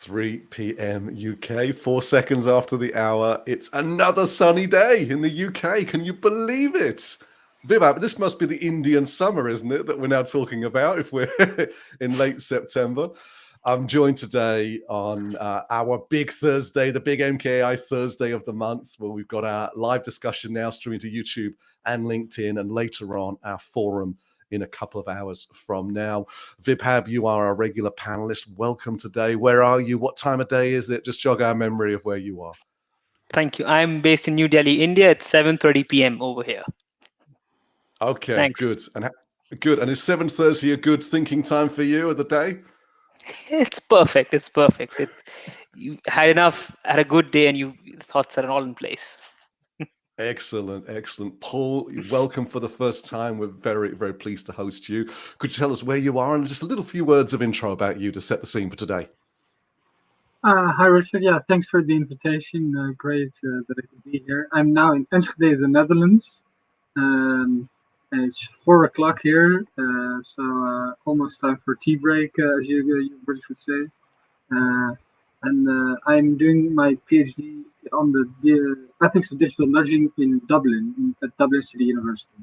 3 p.m. UK, 4 seconds after the hour. It's another sunny day in the UK. Can you believe it? Vibhab, this must be the Indian summer, isn't it, that we're now talking about if we're in late September. I'm joined today on our big Thursday, the big MKAI Thursday of the month, where we've got our live discussion now streaming to YouTube and LinkedIn, and later on our forum in a couple of hours from now. Vibhab, you are a regular panelist. Welcome today. Where are you? What time of day is it? Just jog our memory of where you are. Thank you. I'm based in New Delhi, India. It's 7:30 p.m. over here. Okay, Thanks. good. And is 7:30 a good thinking time for you of the day? It's perfect. It's perfect. You had a good day, and your thoughts are all in place. Excellent, excellent. Paul, welcome for the first time. We're very, very pleased to host you. Could you tell us where you are and just a little few words of intro about you to set the scene for today? Hi, Richard. Yeah, thanks for the invitation. Great that I could be here. I'm now in Enschede, the Netherlands. It's 4 o'clock here, so almost time for tea break, as you British would say. And I'm doing my PhD on the ethics of digital nudging in Dublin, at Dublin City University.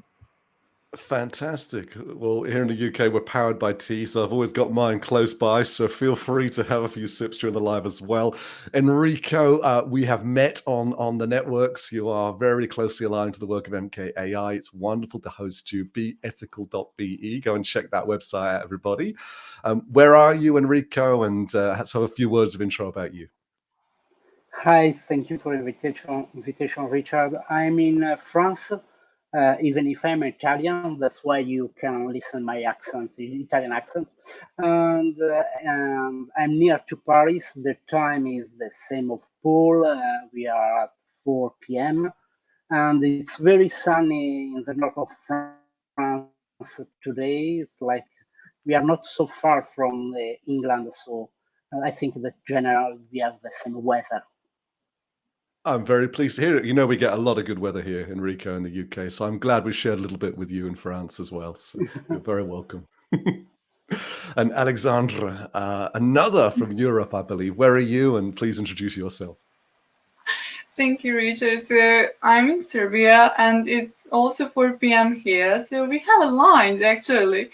Fantastic. Well, here in the UK, we're powered by tea, so I've always got mine close by, so feel free to have a few sips during the live as well. Enrico, we have met on the networks. You are very closely aligned to the work of MKAI. It's wonderful to host you. beethical.be. Go and check that website out, everybody. Where are you, Enrico? And let's have a few words of intro about you. Hi, thank you for the invitation, Richard. I'm in France. Even if I'm Italian, that's why you can listen my accent, Italian accent. And I'm near to Paris. The time is the same of Paul. We are at 4 p.m. And it's very sunny in the north of France today. It's like we are not so far from England, so I think that generally we have the same weather. I'm very pleased to hear it. You know, we get a lot of good weather here, Enrico, in the UK. So I'm glad we shared a little bit with you in France as well. So you're very welcome. And Alexandra, another from Europe, I believe. Where are you? And please introduce yourself. Thank you, Richard. So I'm in Serbia, and it's also 4 p.m. here. So we have aligned, actually,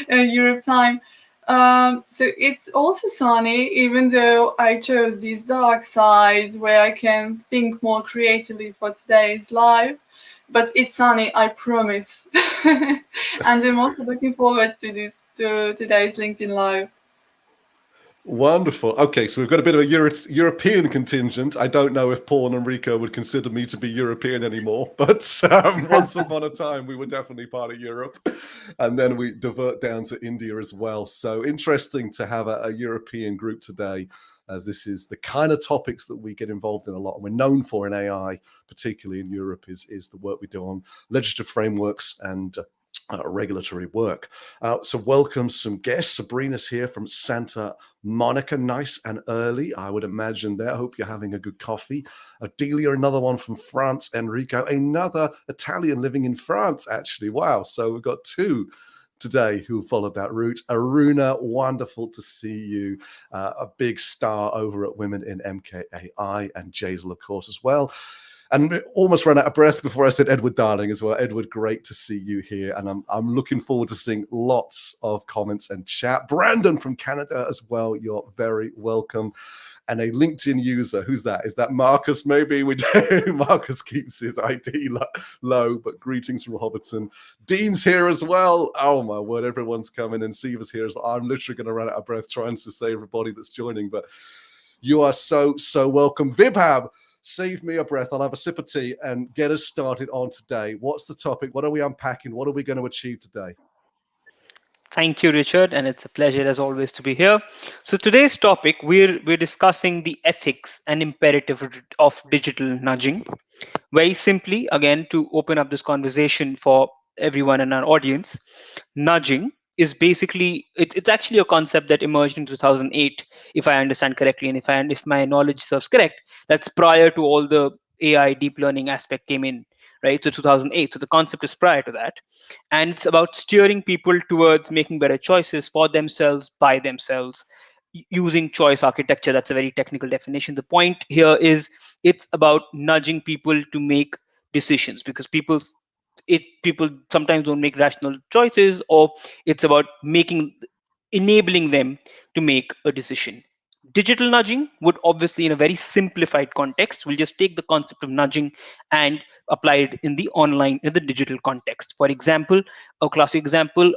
Europe time. So it's also sunny, even though I chose this dark side where I can think more creatively for today's live. But it's sunny, I promise. And I'm also looking forward to today's LinkedIn Live. Wonderful. Okay, so we've got a bit of a European contingent. I don't know if Paul and Enrico would consider me to be European anymore, but once upon a time, we were definitely part of Europe. And then we divert down to India as well. So interesting to have a European group today, as this is the kind of topics that we get involved in a lot. And we're known for in AI, particularly in Europe, is the work we do on legislative frameworks and regulatory work. So welcome some guests. Sabrina's here from Santa Monica, nice and early, I would imagine there. I hope you're having a good coffee. Delia, another one from France. Enrico, another Italian living in France, actually. Wow. So we've got two today who followed that route. Aruna, wonderful to see you. A big star over at Women in MKAI, and Jaisal, of course, as well. And almost ran out of breath before I said Edward Darling as well. Edward, great to see you here. And I'm looking forward to seeing lots of comments and chat. Brandon from Canada as well. You're very welcome. And a LinkedIn user. Who's that? Is that Marcus? Maybe we do. Marcus keeps his ID low, but greetings from Hobbiton. Dean's here as well. Oh my word, everyone's coming. And Siva's here as well. I'm literally going to run out of breath trying to say everybody that's joining, but you are so welcome. Vibhab, save me a breath. I'll have a sip of tea and get us started on today. What's the topic? What are we unpacking? What are we going to achieve today? Thank you, Richard, and it's a pleasure as always to be here. So today's topic, we're discussing the ethics and imperative of digital nudging. Very simply, again, to open up this conversation for everyone in our audience, nudging is basically it's actually a concept that emerged in 2008, if I understand correctly, and if my knowledge serves correct, that's prior to all the AI deep learning aspect came in, right? So 2008. So the concept is prior to that, and it's about steering people towards making better choices for themselves by themselves, using choice architecture. That's a very technical definition. The point here is it's about nudging people to make decisions, because people sometimes don't make rational choices, or it's about enabling them to make a decision. Digital nudging would obviously, in a very simplified context, we'll just take the concept of nudging and apply it in the digital context. For example, a classic example,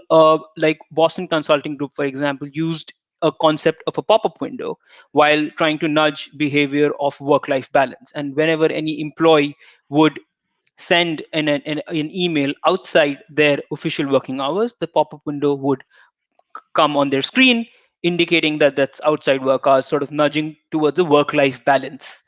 like Boston Consulting Group, for example, used a concept of a pop-up window while trying to nudge behavior of work-life balance. And whenever any employee would send an email outside their official working hours, the pop-up window would come on their screen, indicating that that's outside work hours, sort of nudging towards a work-life balance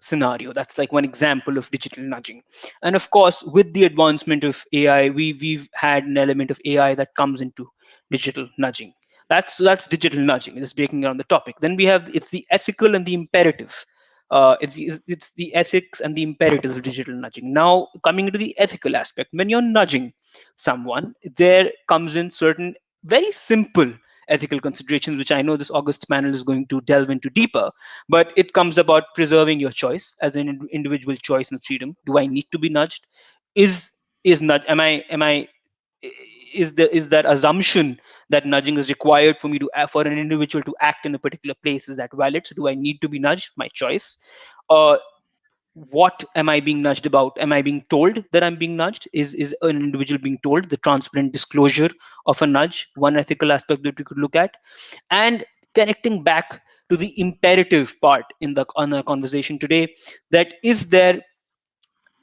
scenario. That's like one example of digital nudging. And of course, with the advancement of AI, we've had an element of AI that comes into digital nudging. That's digital nudging. Just breaking down the topic. Then we have it's the ethical and the imperative. It's the ethics and the imperatives of digital nudging. Now, coming into the ethical aspect, when you're nudging someone, there comes in certain very simple ethical considerations, which I know this august panel is going to delve into deeper. But it comes about preserving your choice as an individual choice and freedom. Do I need to be nudged? Is nudge? Am I? Is that assumption that nudging is required for me to for an individual to act in a particular place, is that valid? So do I need to be nudged? My choice. What am I being nudged about? Am I being told that I'm being nudged? Is an individual being told? The transparent disclosure of a nudge, one ethical aspect that we could look at. And connecting back to the imperative part on the conversation today, that is there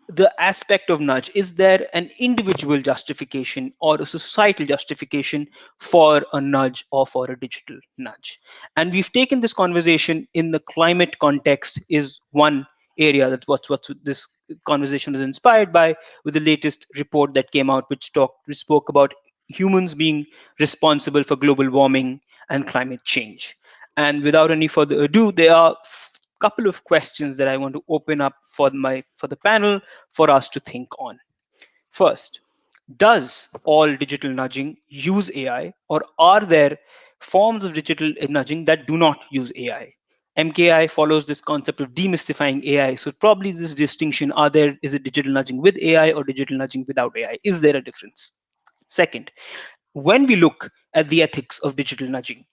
the aspect of nudge, is there an individual justification or a societal justification for a nudge or for a digital nudge? And we've taken this conversation in the climate context, is one area. That's what this conversation is inspired by, with the latest report that came out, which spoke about humans being responsible for global warming and climate change. And without any further ado, there are couple of questions that I want to open up for the panel for us to think on. First, does all digital nudging use AI, or are there forms of digital nudging that do not use AI? MKAI follows this concept of demystifying AI. So probably this distinction, is it digital nudging with AI or digital nudging without AI? Is there a difference? Second, when we look at the ethics of digital nudging,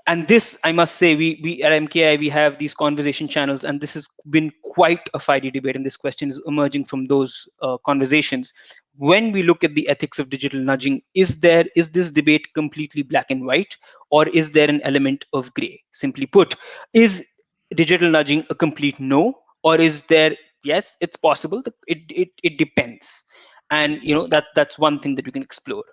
and this, I must say, we at MKAI, we have these conversation channels, and this has been quite a fiery debate, and this question is emerging from those conversations. When we look at the ethics of digital nudging, is this debate completely black and white, or is there an element of gray? Simply put, is digital nudging a complete no, or is there, yes, it's possible, it depends? And that's one thing that we can explore.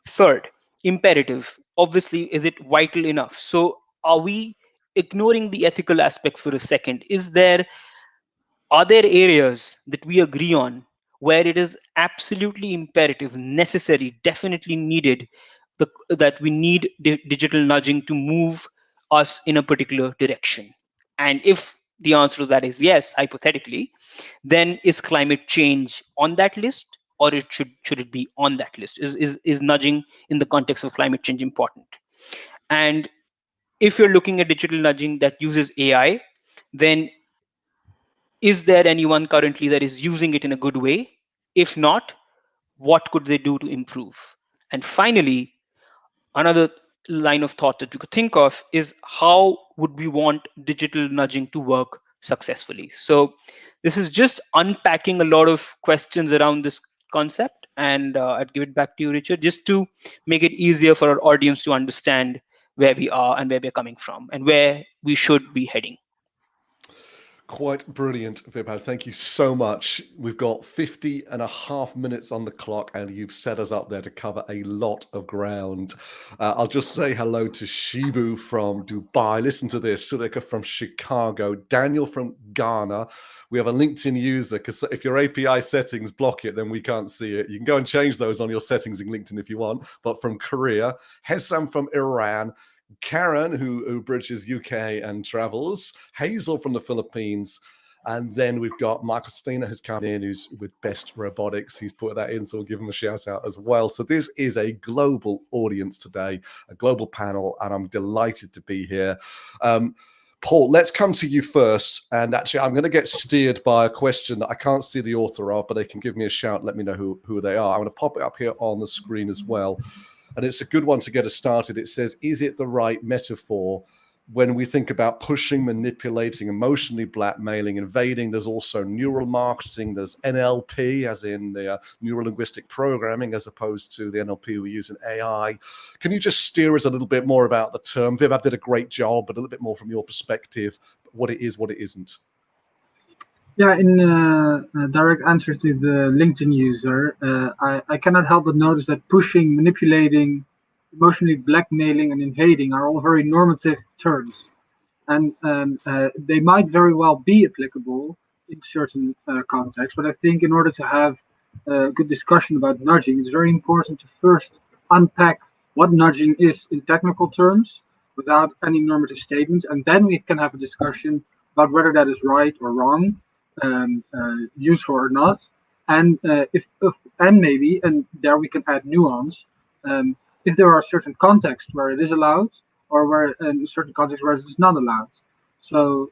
Third, imperative. Obviously, is it vital enough? So are we ignoring the ethical aspects for a second? Are there areas that we agree on where it is absolutely imperative, necessary, definitely needed, that we need digital nudging to move us in a particular direction? And if the answer to that is yes, hypothetically, then is climate change on that list, or should it be on that list? Is nudging in the context of climate change important? And if you're looking at digital nudging that uses AI, then is there anyone currently that is using it in a good way? If not, what could they do to improve? And finally, another line of thought that we could think of is, how would we want digital nudging to work successfully? So this is just unpacking a lot of questions around this concept, and I'd give it back to you, Richard, just to make it easier for our audience to understand where we are and where we're coming from and where we should be heading. Quite brilliant, Vibhav. Thank you so much. We've got 50.5 minutes on the clock, and you've set us up there to cover a lot of ground. I'll just say hello to Shibu from Dubai. Listen to this. Sulika from Chicago. Daniel from Ghana. We have a LinkedIn user, because if your API settings block it, then we can't see it. You can go and change those on your settings in LinkedIn if you want. But from Korea, Hesam from Iran, Karen, who bridges UK and travels, Hazel from the Philippines, And then we've got Michael Steiner, who's come in, who's with Best Robotics. He's put that in, so we'll give him a shout out as well. So this is a global audience today, a global panel, and I'm delighted to be here. Paul, let's come to you first. And actually, I'm going to get steered by a question that I can't see the author of, but they can give me a shout, let me know who they are. I'm going to pop it up here on the screen as well. And it's a good one to get us started. It says, is it the right metaphor when we think about pushing, manipulating, emotionally blackmailing, invading? There's also neural marketing. There's NLP, as in the neuro-linguistic programming, as opposed to the NLP we use in AI. Can you just steer us a little bit more about the term? Vibhav did a great job, but a little bit more from your perspective, what it is, what it isn't. Yeah, in a direct answer to the LinkedIn user, I cannot help but notice that pushing, manipulating, emotionally blackmailing, and invading are all very normative terms. And they might very well be applicable in certain contexts, but I think in order to have a good discussion about nudging, it's very important to first unpack what nudging is in technical terms without any normative statements, and then we can have a discussion about whether that is right or wrong, useful or not, and maybe, and there we can add nuance, if there are certain contexts where it is allowed, or where in certain contexts where it is not allowed. So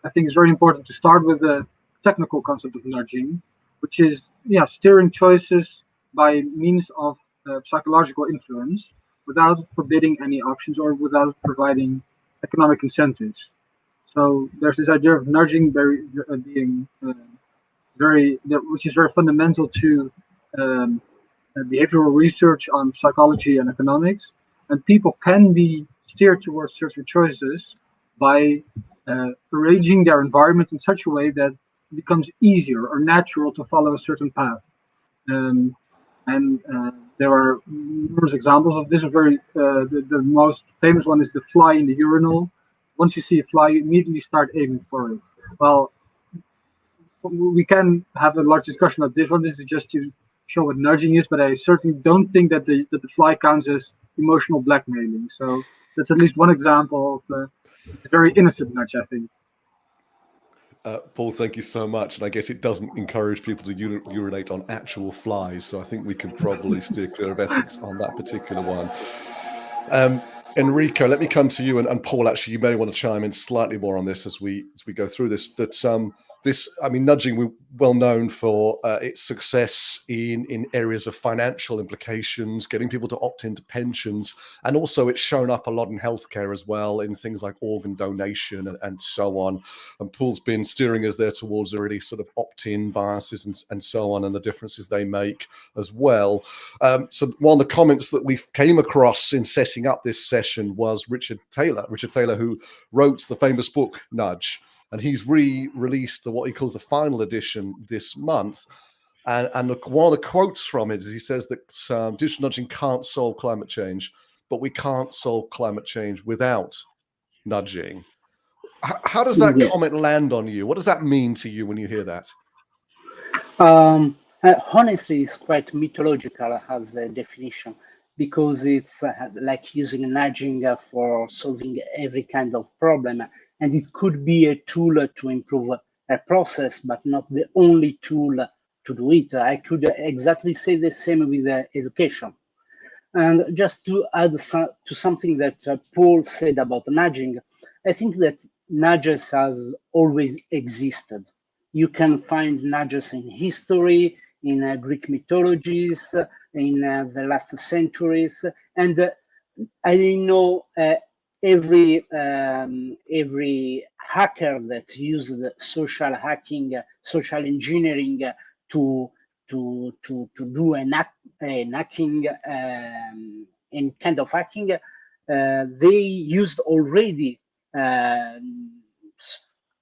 I think it's very important to start with the technical concept of nudging, which is steering choices by means of psychological influence without forbidding any options or without providing economic incentives. So there's this idea of nudging being which is very fundamental to behavioral research on psychology and economics. And people can be steered towards certain choices by arranging their environment in such a way that it becomes easier or natural to follow a certain path. There are numerous examples of this. The most famous one is the fly in the urinal. Once you see a fly, you immediately start aiming for it. Well, we can have a large discussion about this one. This is just to show what nudging is, but I certainly don't think that the fly counts as emotional blackmailing. So that's at least one example of a very innocent nudge, I think. Paul, thank you so much. And I guess it doesn't encourage people to urinate on actual flies. So I think we can probably steer clear of ethics on that particular one. Enrico, let me come to you, and Paul, actually, you may want to chime in slightly more on this as we go through this. But nudging, we're well known for its success in areas of financial implications, getting people to opt into pensions, and also it's shown up a lot in healthcare as well, in things like organ donation and so on. And Paul's been steering us there towards already sort of opt-in biases and so on, and the differences they make as well. So one of the comments that we came across in setting up this session was Richard Taylor, who wrote the famous book Nudge. And he's re-released what he calls the final edition this month. And one of the quotes from it is he says that digital nudging can't solve climate change, but we can't solve climate change without nudging. How does that comment land on you? What does that mean to you when you hear that? Honestly, it's quite mythological as a definition, because it's like using nudging for solving every kind of problem. And it could be a tool to improve a process, but not the only tool to do it. I could exactly say the same with education. And just to add to something that Paul said about nudging, I think that nudges has always existed. You can find nudges in history, in Greek mythologies, in the last centuries, and I know every hacker that used social hacking, social engineering to do an hacking, and kind of hacking, they used already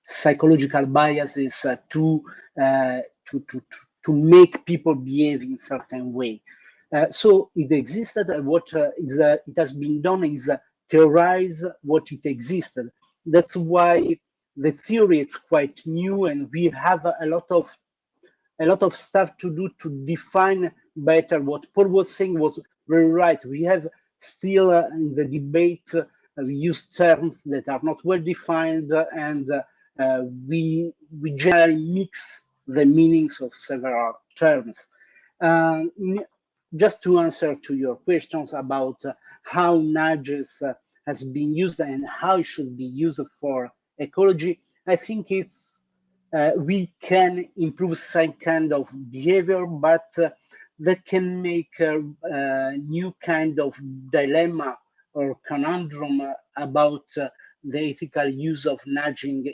psychological biases to make people behave in a certain way. So it existed. What it has been done is theorize what it existed. That's why the theory is quite new, and we have a lot of stuff to do to define better. What Paul was saying was very right. We have still in the debate we use terms that are not well defined, and we generally mix the meanings of several terms. Just to answer to your questions about how nudges has been used and how it should be used for ecology, I think it's we can improve some kind of behavior, but that can make a new kind of dilemma or conundrum about the ethical use of nudging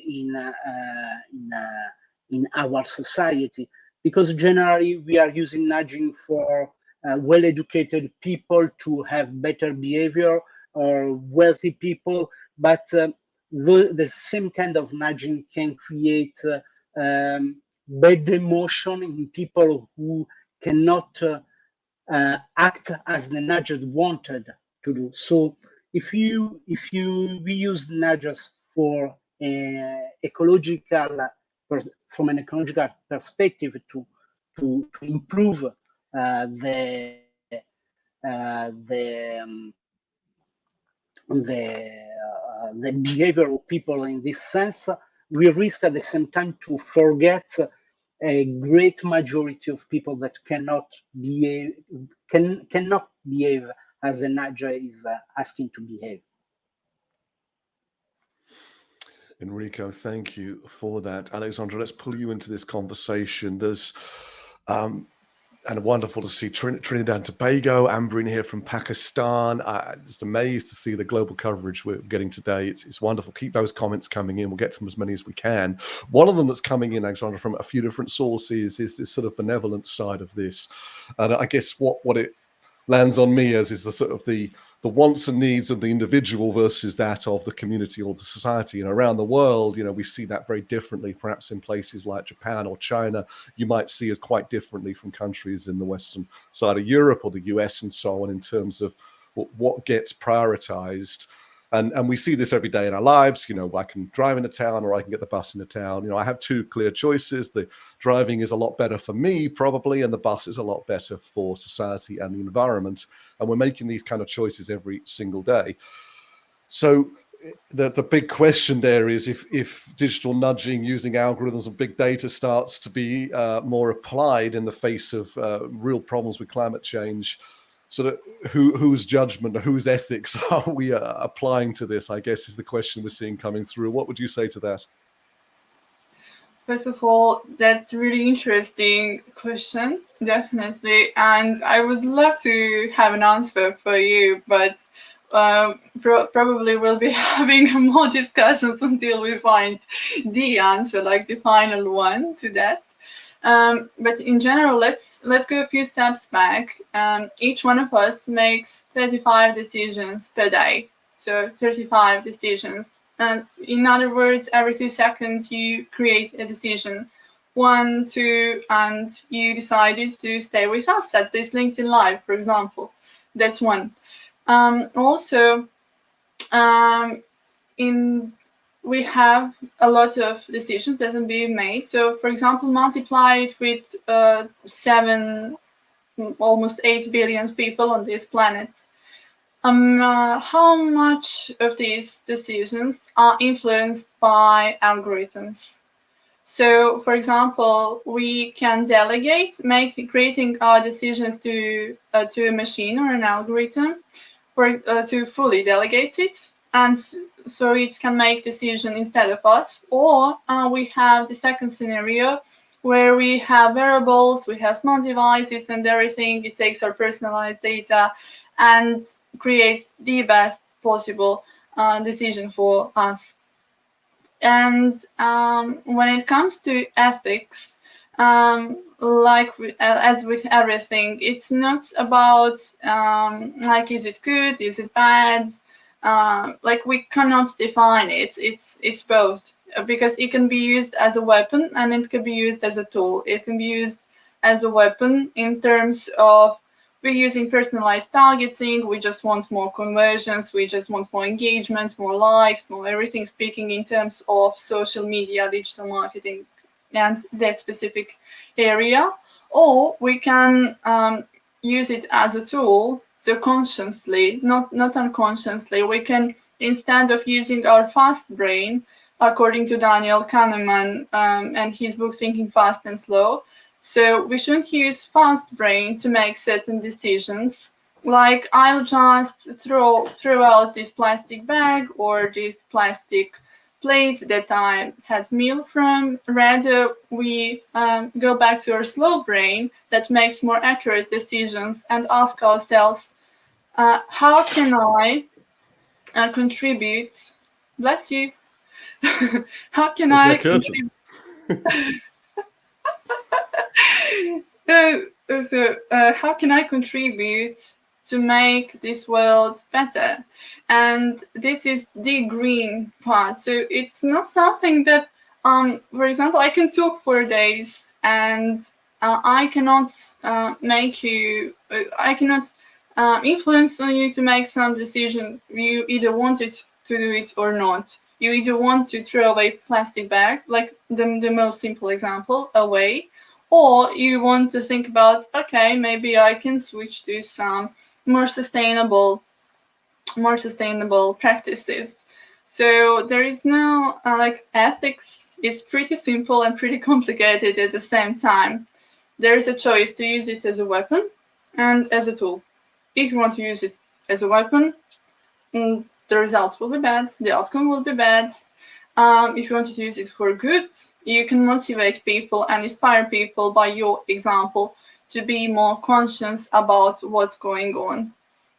in our society, because generally we are using nudging for well-educated people to have better behavior, or wealthy people, but the same kind of nudging can create bad emotion in people who cannot act as the nudger wanted to do. So if we use nudges for ecological, from an ecological perspective to improve the behavior of people in this sense, we risk at the same time to forget a great majority of people that cannot behave as a nudger is asking to behave. Enrico, thank you for that. Alexandra, let's pull you into this conversation. There's and wonderful to see Trinidad and Tobago, Amber in here from Pakistan. Just amazed to see the global coverage we're getting today. It's wonderful. Keep those comments coming in. We'll get to them as many as we can. One of them that's coming in, Alexandra, from a few different sources is this sort of benevolent side of this. And I guess what it lands on me as is the sort of the wants and needs of the individual versus that of the community or the society. And around the world, you know, we see that very differently. Perhaps in places like Japan or China, you might see as quite differently from countries in the Western side of Europe or the US and so on, in terms of what gets prioritized. And we see this every day in our lives. You know, I can drive into town or I can get the bus into town. You know, I have two clear choices. The driving is a lot better for me, probably, and the bus is a lot better for society and the environment. And we're making these kind of choices every single day. So the big question there is if digital nudging using algorithms and big data starts to be more applied in the face of real problems with climate change, sort of whose judgment or whose ethics are we applying to this, I guess, is the question we're seeing coming through. What would you say to that? First of all, that's a really interesting question, definitely. And I would love to have an answer for you, but probably we'll be having more discussions until we find the answer, like the final one to that. But in general, let's go a few steps back. Each one of us makes 35 decisions per day. So 35 decisions. And in other words, every 2 seconds you create a decision. 1, 2, and you decided to stay with us at this LinkedIn Live, for example. That's one. Also, we have a lot of decisions that can be made. So, for example, multiply it with 7, almost 8 billion people on this planet. How much of these decisions are influenced by algorithms? So, for example, we can delegate, creating our decisions to a machine or an algorithm, to fully delegate it, and so it can make decision instead of us. Or we have the second scenario, where we have wearables, we have smart devices and everything. It takes our personalized data and creates the best possible decision for us. And when it comes to ethics, as with everything, it's not about like, is it good, is it bad? Like, we cannot define it. It's both, because it can be used as a weapon and it can be used as a tool. It can be used as a weapon in terms of we're using personalized targeting. We just want more conversions. We just want more engagement, more likes, more everything, speaking in terms of social media, digital marketing, and that specific area. Or we can use it as a tool. So consciously, not unconsciously, we can, instead of using our fast brain, according to Daniel Kahneman and his book Thinking Fast and Slow. So we shouldn't use fast brain to make certain decisions. Like I'll just throw out this plastic bag or this plastic plate that I had meal from. Rather, we go back to our slow brain that makes more accurate decisions and ask ourselves, how can I contribute? Bless you. How can I contribute? How can I contribute to make this world better? And this is the green part. So it's not something that, for example, I can talk for days and I cannot make you, I cannot influence on you to make some decision. You either wanted to do it or not. You either want to throw away plastic bag, like the most simple example, away, or you want to think about, okay, maybe I can switch to some more sustainable practices. So there is no like ethics is pretty simple and pretty complicated at the same time. There is a choice to use it as a weapon and as a tool. If you want to use it as a weapon, the results will be bad, the outcome will be bad. If you want to use it for good, you can motivate people and inspire people by your example to be more conscious about what's going on.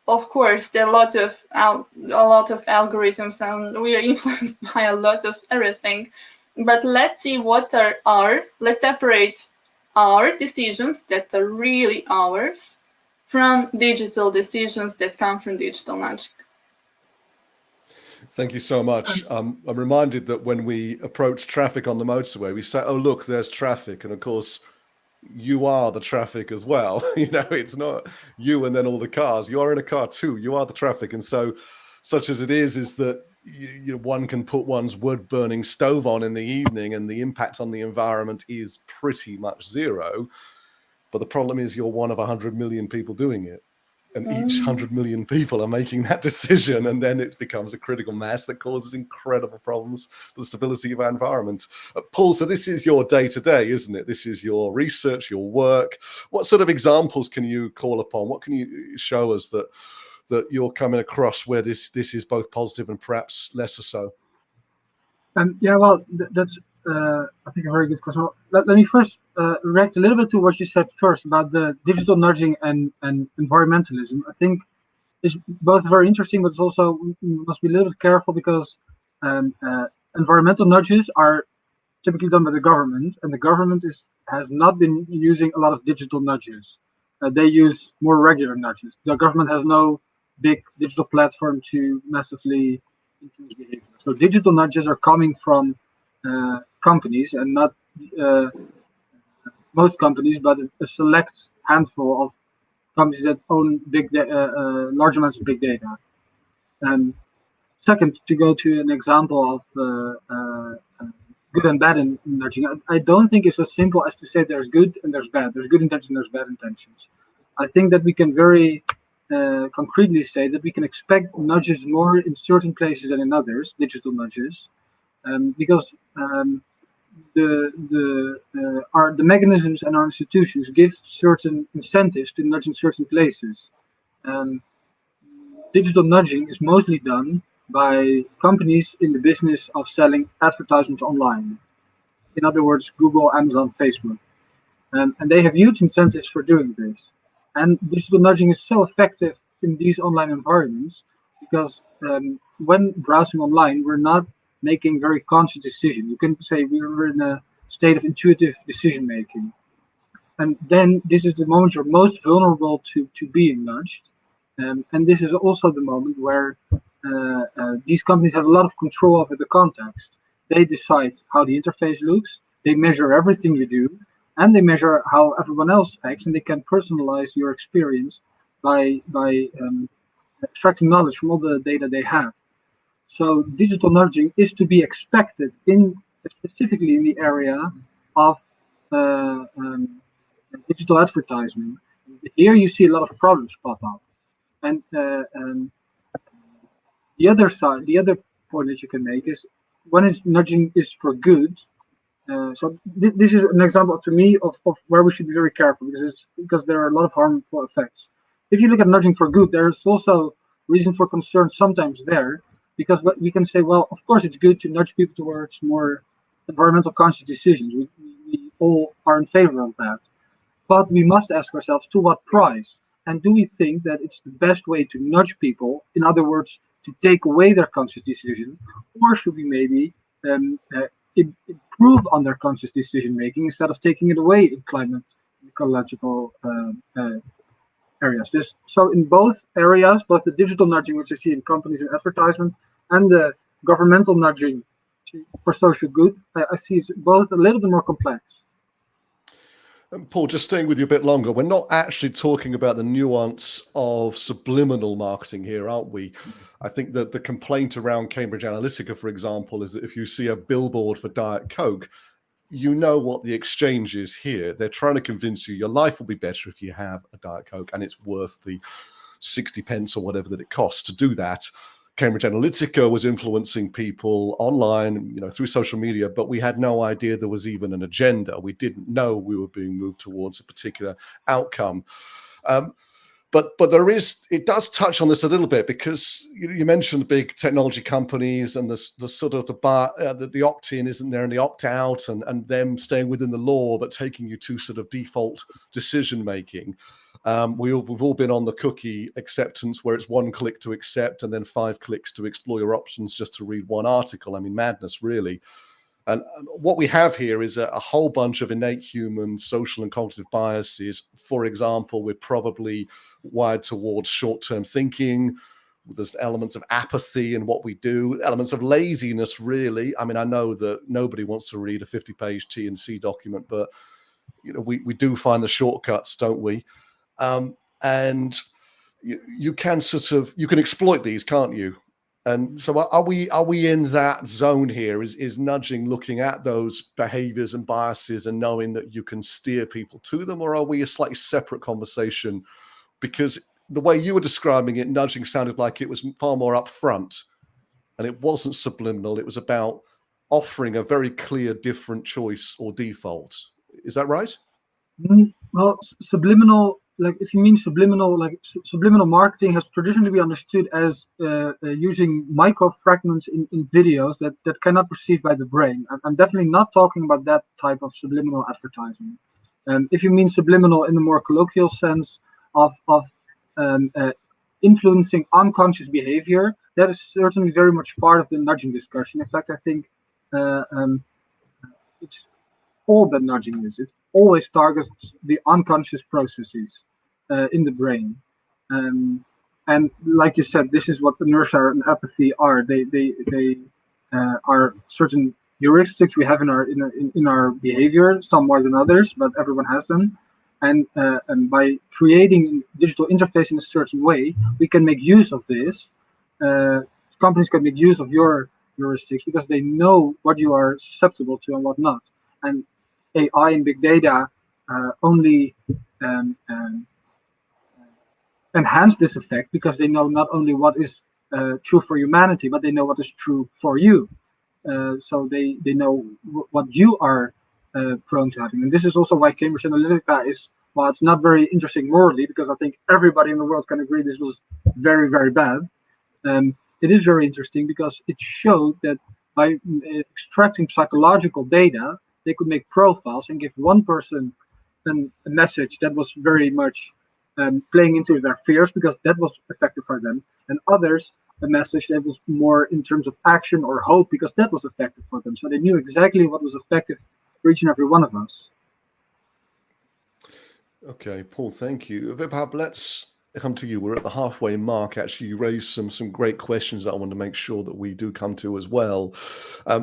Of course, there are a lot of algorithms, and we are influenced by a lot of everything. But let's see what let's separate our decisions that are really ours from digital decisions that come from digital nudging. Thank you so much. I'm reminded that when we approach traffic on the motorway, we say, oh, look, there's traffic. And of course, you are the traffic as well. You know, it's not you and then all the cars. You are in a car too. You are the traffic. And so, such as it is that one can put one's wood burning stove on in the evening and the impact on the environment is pretty much zero. But the problem is you're one of 100 million people doing it. And each 100 million people are making that decision, and then it becomes a critical mass that causes incredible problems for the stability of our environment. Paul, so this is your day-to-day, isn't it? This is your research, your work. What sort of examples can you call upon? What can you show us that you're coming across where this is both positive and perhaps lesser so? Yeah, well, that's I think a very good question. Let me first react a little bit to what you said first about the digital nudging and environmentalism. I think it's both very interesting, but it's also we must be a little bit careful because environmental nudges are typically done by the government, and the government has not been using a lot of digital nudges. They use more regular nudges. The government has no big digital platform to massively influence behavior. So digital nudges are coming from companies, and not most companies, but a select handful of companies that own large amounts of big data. Second, to go to an example of good and bad in nudging, I don't think it's as simple as to say there's good and there's bad. There's good intentions, there's bad intentions. I think that we can very concretely say that we can expect nudges more in certain places than in others, digital nudges, because the mechanisms and our institutions give certain incentives to nudge in certain places. Digital nudging is mostly done by companies in the business of selling advertisements online. In other words, Google, Amazon, Facebook. And they have huge incentives for doing this. And digital nudging is so effective in these online environments because when browsing online, we're not making very conscious decisions. You can say we're in a state of intuitive decision making. And then this is the moment you're most vulnerable to being nudged. And this is also the moment where these companies have a lot of control over the context. They decide how the interface looks, they measure everything you do, and they measure how everyone else acts, and they can personalize your experience by extracting knowledge from all the data they have. So digital nudging is to be expected specifically in the area of digital advertising. Here you see a lot of problems pop up. And the other point that you can make is nudging is for good. So this is an example to me of where we should be very careful, because there are a lot of harmful effects. If you look at nudging for good, there's also reason for concern sometimes there, because we can say, well, of course it's good to nudge people towards more environmental conscious decisions. We all are in favor of that. But we must ask ourselves, to what price? And do we think that it's the best way to nudge people, in other words, to take away their conscious decision? Or should we maybe improve on their conscious decision making instead of taking it away in climate ecological areas? So in both areas, both the digital nudging, which I see in companies and advertisement, and the governmental nudging for social good, I see it's both a little bit more complex. And Paul, just staying with you a bit longer, we're not actually talking about the nuance of subliminal marketing here, aren't we? I think that the complaint around Cambridge Analytica, for example, is that if you see a billboard for Diet Coke, you know what the exchange is here. They're trying to convince you your life will be better if you have a Diet Coke, and it's worth the 60 pence or whatever that it costs to do that. Cambridge Analytica was influencing people online, through social media, but we had no idea there was even an agenda. We didn't know we were being moved towards a particular outcome. But it does touch on this a little bit, because you mentioned the big technology companies and the sort of the opt-in isn't there and the opt-out, and them staying within the law but taking you to sort of default decision making. We've all been on the cookie acceptance, where it's 1 click to accept and then 5 clicks to explore your options just to read one article. I mean, madness, really. And what we have here is a whole bunch of innate human social and cognitive biases. For example, we're probably wired towards short-term thinking. There's elements of apathy in what we do, elements of laziness, really. I mean, I know that nobody wants to read a 50-page T&C document, but we do find the shortcuts, don't we? And you can exploit these, can't you? And so are we in that zone here? Is nudging looking at those behaviors and biases and knowing that you can steer people to them, or are we a slightly separate conversation? Because the way you were describing it, nudging sounded like it was far more upfront, and it wasn't subliminal. It was about offering a very clear different choice or default. Is that right? Well, subliminal, like if you mean subliminal, like subliminal marketing has traditionally been understood as using micro fragments in videos that cannot perceive by the brain. I'm definitely not talking about that type of subliminal advertising. If you mean subliminal in the more colloquial sense of influencing unconscious behavior, that is certainly very much part of the nudging discussion. In fact, I think it's all that nudging is. It always targets the unconscious processes in the brain, and like you said, this is what inertia and apathy are. They are certain heuristics we have in our behavior, some more than others, but everyone has them. And by creating a digital interface in a certain way, we can make use of this. Companies can make use of your heuristics because they know what you are susceptible to and what not. And AI and big data only enhance this effect because they know not only what is true for humanity, but they know what is true for you. So they know what you are prone to having. And this is also why Cambridge Analytica is, well, it's not very interesting morally, because I think everybody in the world can agree this was very, very bad. It is very interesting because it showed that by extracting psychological data, they could make profiles and give one person a message that was very much playing into their fears because that was effective for them, and others a message that was more in terms of action or hope because that was effective for them. So they knew exactly what was effective for each and every one of us. Okay, Paul, thank you. Vibhab, let's come to you. We're at the halfway mark. Actually, you raised some great questions that I want to make sure that we do come to as well.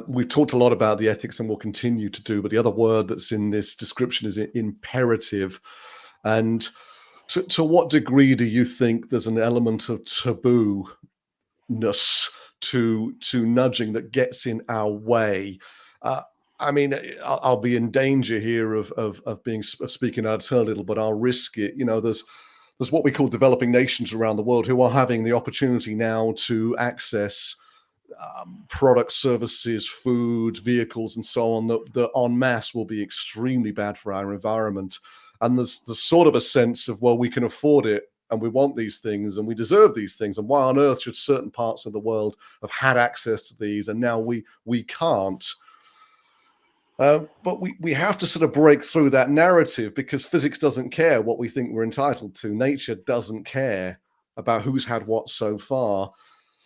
We've talked a lot about the ethics and we'll continue to do, but the other word that's in this description is imperative. And to what degree do you think there's an element of taboo-ness to nudging that gets in our way? I mean, I'll be in danger here of speaking out of turn a little, but I'll risk it. There's what we call developing nations around the world who are having the opportunity now to access products, services, food, vehicles, and so on, that en masse will be extremely bad for our environment. And there's sort of a sense of, well, we can afford it, and we want these things, and we deserve these things, and why on earth should certain parts of the world have had access to these, and now we can't? But we have to sort of break through that narrative, because physics doesn't care what we think we're entitled to. Nature doesn't care about who's had what so far.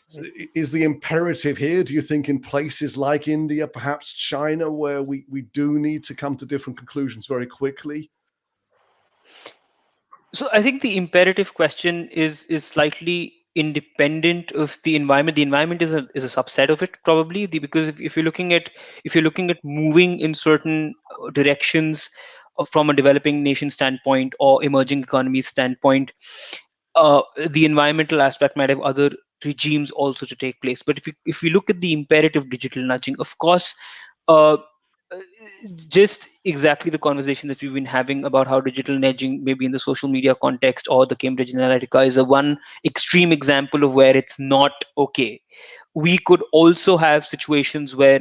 So is the imperative here, do you think, in places like India, perhaps China, where we do need to come to different conclusions very quickly? So I think the imperative question is slightly independent of the environment. The environment is a subset of it, probably, because if you're looking at moving in certain directions from a developing nation standpoint or emerging economy standpoint, the environmental aspect might have other regimes also to take place. But if we look at the imperative digital nudging, of course, uh, uh, just exactly the conversation that we've been having about how digital nudging, maybe in the social media context or the Cambridge Analytica, is a one extreme example of where it's not okay. We could also have situations where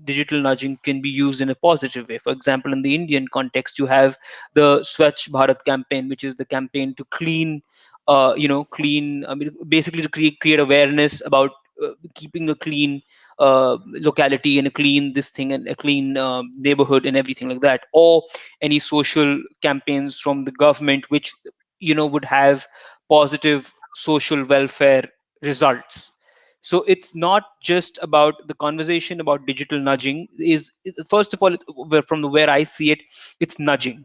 digital nudging can be used in a positive way. For example, in the Indian context, you have the Swachh Bharat campaign, which is the campaign to clean, clean. I mean, basically to create awareness about keeping a clean locality and a clean this thing and a clean neighborhood and everything like that, or any social campaigns from the government which would have positive social welfare results. So it's not just about the conversation about digital nudging. Is first of all, from the where I see it, it's nudging.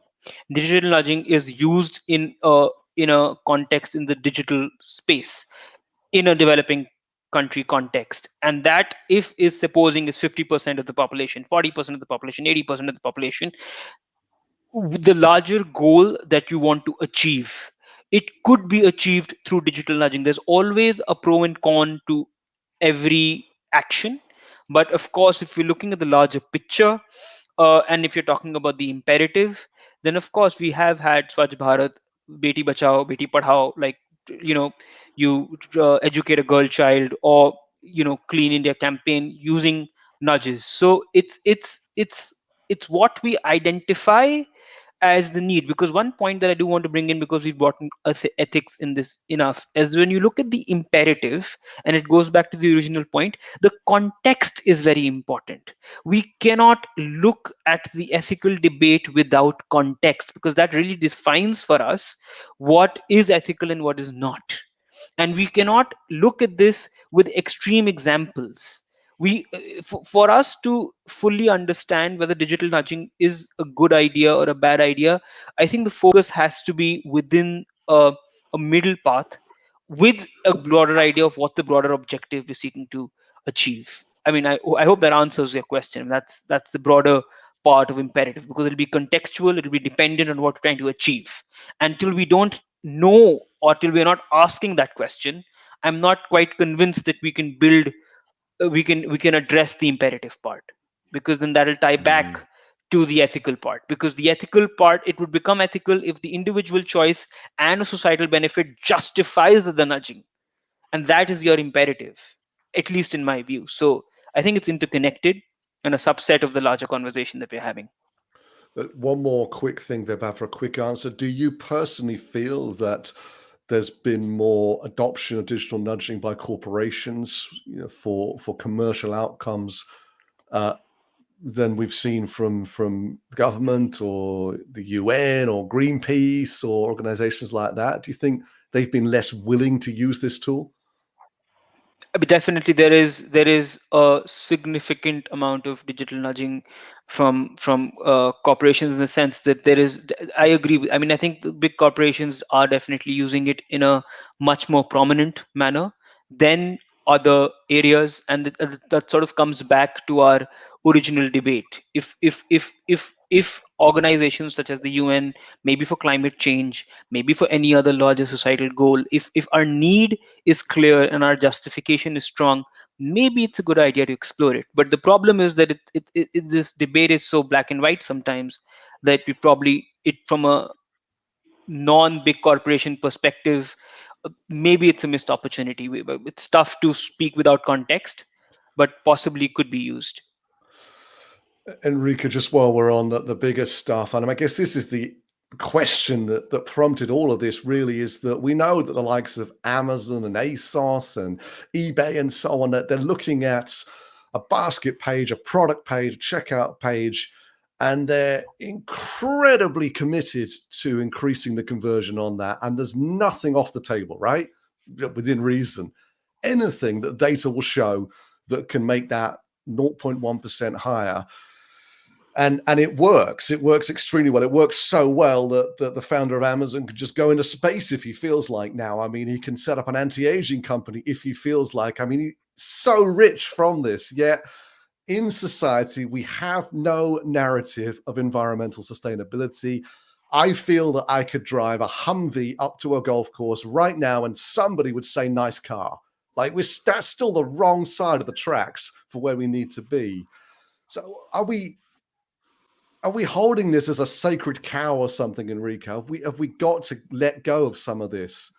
Digital nudging is used in a context in the digital space in a developing country context, and that if is supposing is 50% of the population, 40% of the population, 80% of the population, the larger goal that you want to achieve, it could be achieved through digital nudging. There's always a pro and con to every action, but of course, if we're looking at the larger picture, and if you're talking about the imperative, then of course we have had Swachh Bharat, Beti Bachao, Beti Padhao, like you know, you educate a girl child, or Clean India campaign using nudges. So it's what we identify as the need. Because one point that I do want to bring in, because we've brought in ethics in this enough, is when you look at the imperative, and it goes back to the original point, the context is very important. We cannot look at the ethical debate without context, because that really defines for us what is ethical and what is not. And we cannot look at this with extreme examples. For us to fully understand whether digital nudging is a good idea or a bad idea, I think the focus has to be within a middle path, with a broader idea of what the broader objective we're seeking to achieve. I mean, I hope that answers your question. That's the broader part of imperative, because it'll be contextual, it'll be dependent on what we're trying to achieve. Until we don't know, or till we're not asking that question, I'm not quite convinced that we can build we can address the imperative part, because then that'll tie back to the ethical part. Because the ethical part, it would become ethical if the individual choice and a societal benefit justifies the nudging, and that is your imperative, at least in my view. So I think it's interconnected and a subset of the larger conversation that we're having. One more quick thing, Vibha, for a quick answer. Do you personally feel that there's been more adoption of digital nudging by corporations, for commercial outcomes, than we've seen from government or the UN or Greenpeace or organizations like that? Do you think they've been less willing to use this tool? But definitely there is a significant amount of digital nudging from corporations, in the sense that there is. I agree with. I mean, I think the big corporations are definitely using it in a much more prominent manner than other areas, and that sort of comes back to our original debate. If organizations such as the UN, maybe for climate change, maybe for any other larger societal goal, if our need is clear and our justification is strong, maybe it's a good idea to explore it. But the problem is that this debate is so black and white sometimes, that we probably, it from a non-big corporation perspective, maybe it's a missed opportunity. It's tough to speak without context, but possibly could be used? Enrico, just while we're on the bigger stuff, and I guess this is the question that prompted all of this really, is that we know that the likes of Amazon and ASOS and eBay and so on, that they're looking at a basket page, a product page, a checkout page, and they're incredibly committed to increasing the conversion on that. And there's nothing off the table, right? Within reason. Anything that data will show that can make that 0.1% higher. And it works. It works extremely well. It works so well that the founder of Amazon could just go into space if he feels like now. I mean, he can set up an anti-aging company if he feels like. I mean, he's so rich from this. Yet in society, we have no narrative of environmental sustainability. I feel that I could drive a Humvee up to a golf course right now and somebody would say, nice car. Like, that's still the wrong side of the tracks for where we need to be. So are we holding this as a sacred cow or something, Enrico? Have we got to let go of some of this?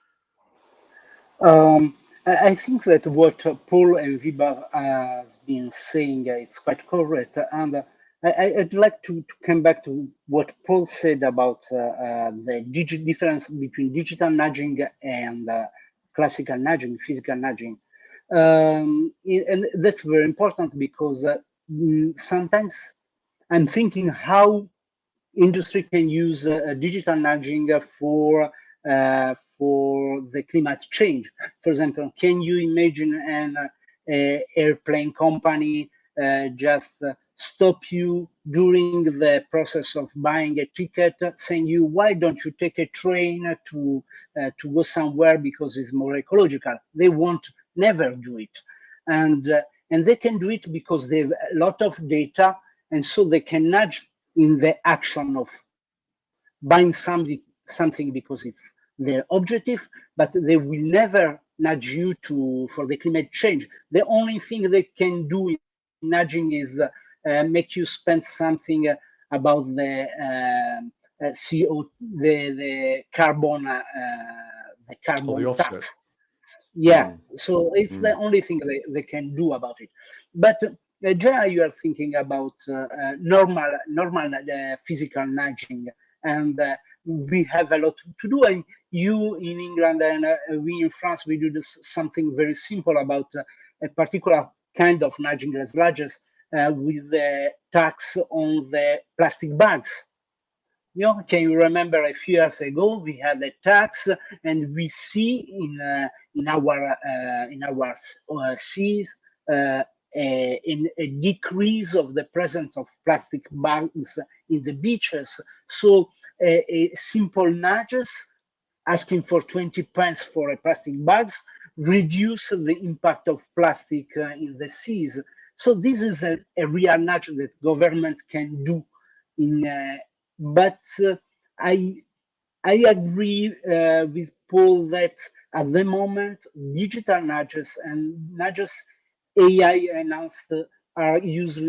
I think that what Paul and Vibar has been saying is quite correct, and I'd like to come back to what Paul said about the difference between digital nudging and classical nudging, physical nudging, and that's very important because sometimes I'm thinking how industry can use digital nudging for the climate change. For example, can you imagine an airplane company just stop you during the process of buying a ticket, saying you, why don't you take a train to go somewhere because it's more ecological? They won't never do it, and they can do it because they have a lot of data, and so they can nudge in the action of buying something because it's their objective, but they will never nudge you for the climate change. The only thing they can do in nudging is make you spend something about the CO, the carbon tax. Yeah, so it's the only thing they can do about it. But generally, you are thinking about normal physical nudging, and we have a lot to do. And you in England and we in France, we do something very simple about a particular kind of nudging as largest with the tax on the plastic bags. You know, can you remember a few years ago we had a tax, and we see in our seas a decrease of the presence of plastic bags in the beaches. So a simple nudges asking for 20 pence for a plastic bags reduce the impact of plastic in the seas. So this is a real nudge that government can do. But I agree with Paul that at the moment digital nudges and nudges AI announced are used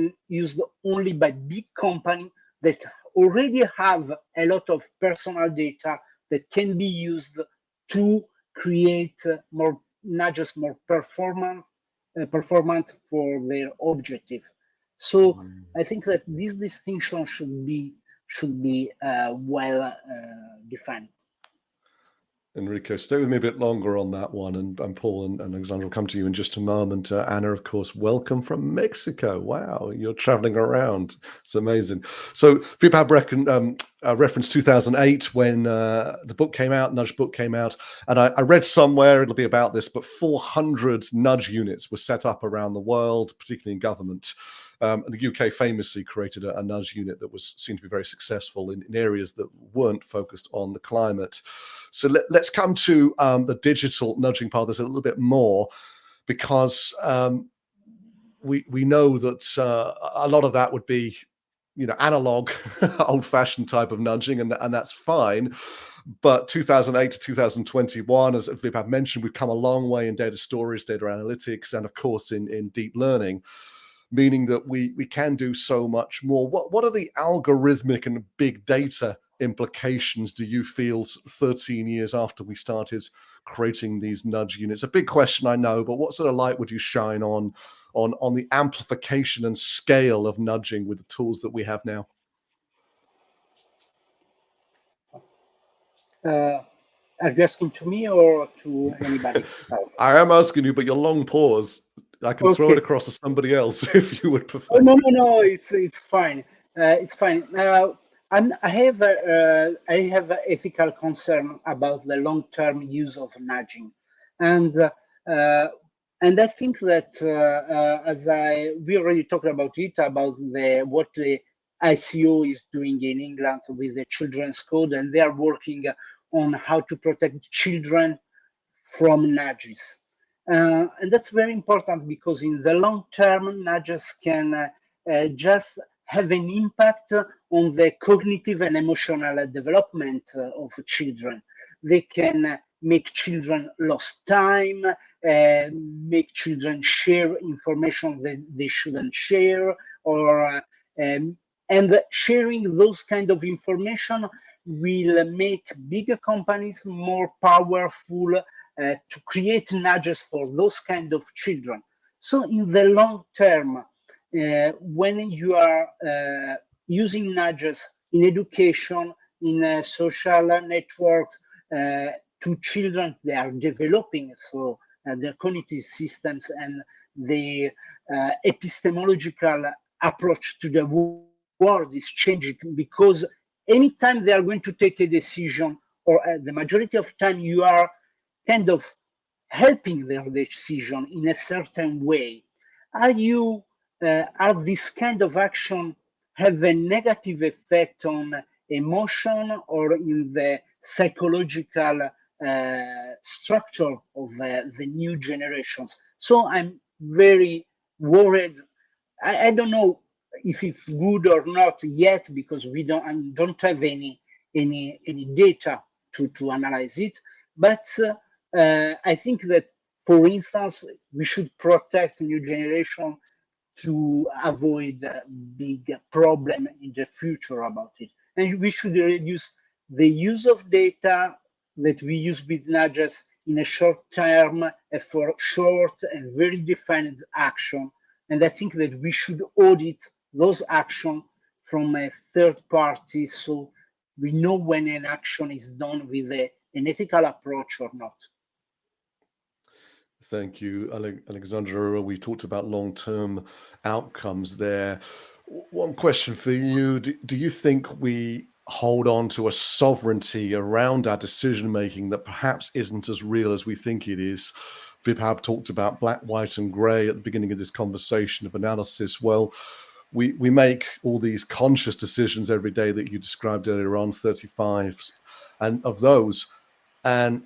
only by big companies that already have a lot of personal data that can be used to create more nudges, more performant for their objective. So I think that this distinction should be well defined. Enrico, stay with me a bit longer on that one, and Paul and Alexandra will come to you in just a moment. Anna, of course, welcome from Mexico. Wow, you're traveling around. It's amazing. So Vipab referenced 2008 when the book came out, Nudge book came out, and I read somewhere, it'll be about this, but 400 nudge units were set up around the world, particularly in government. The UK famously created a nudge unit that seemed to be very successful in areas that weren't focused on the climate. So let's come to the digital nudging part of this a little bit more, because we know that a lot of that would be, analog, old-fashioned type of nudging, and that's fine. But 2008 to 2021, as Vipab mentioned, we've come a long way in data storage, data analytics, and of course in deep learning, meaning that we can do so much more. What are the algorithmic and big data implications do you feel 13 years after we started creating these nudge units? A big question, I know, but what sort of light would you shine on on the amplification and scale of nudging with the tools that we have now? Are you asking to me or to anybody else? I am asking you, but your long pause, I can throw it Okay. across to somebody else if you would prefer. Oh, no, it's fine. It's fine. I have an ethical concern about the long-term use of nudging, and I think that we already talked about it, about what the ICO is doing in England with the Children's Code, and they are working on how to protect children from nudges. And that's very important because in the long term, nudges can just have an impact on the cognitive and emotional development of children. They can make children lose time, make children share information that they shouldn't share, or and sharing those kind of information will make bigger companies more powerful to create nudges for those kind of children. So in the long term, when you are using nudges in education, in social networks, to children they are developing, so their cognitive systems and the epistemological approach to the world is changing, because anytime they are going to take a decision, or the majority of time you are kind of helping their decision in a certain way. Are this kind of action have a negative effect on emotion or in the psychological structure of the new generations? So I'm very worried. I don't know if it's good or not yet, because we don't have any data to analyze it. But I think that, for instance, we should protect the new generation to avoid a big problem in the future about it. And we should reduce the use of data that we use with nudges in a short term for short and very defined action. And I think that we should audit those actions from a third party, so we know when an action is done with an ethical approach or not. Thank you, Alexandra. We talked about long-term outcomes there. One question for you. Do you think we hold on to a sovereignty around our decision-making that perhaps isn't as real as we think it is? Vibhab talked about black, white, and gray at the beginning of this conversation of analysis. Well, we make all these conscious decisions every day that you described earlier on, 35 and of those. And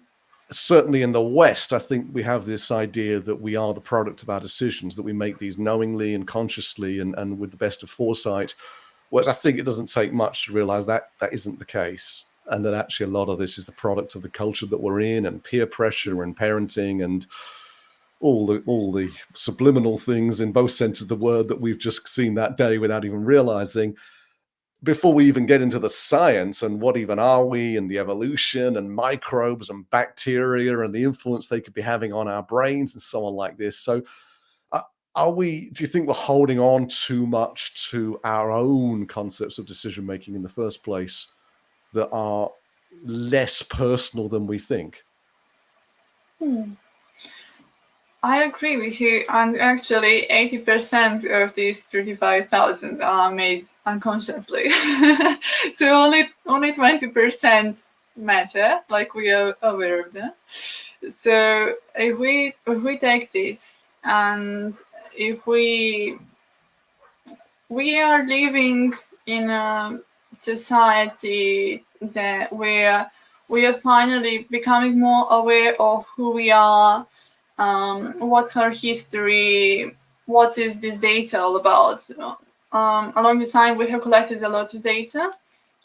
certainly in the West, I think we have this idea that we are the product of our decisions, that we make these knowingly and consciously and with the best of foresight. Whereas I think it doesn't take much to realize that that isn't the case. And that actually a lot of this is the product of the culture that we're in, and peer pressure and parenting and all the subliminal things in both senses of the word that we've just seen that day without even realizing. Before we even get into the science and what even are we, and the evolution and microbes and bacteria and the influence they could be having on our brains and so on like this. So do you think we're holding on too much to our own concepts of decision making in the first place that are less personal than we think? I agree with you, and actually 80% of these 35,000 are made unconsciously. So only 20% matter, like we are aware of them. So if we take this, and if we are living in a society that where we are finally becoming more aware of who we are, what's our history, what is this data all about. Along the time we have collected a lot of data,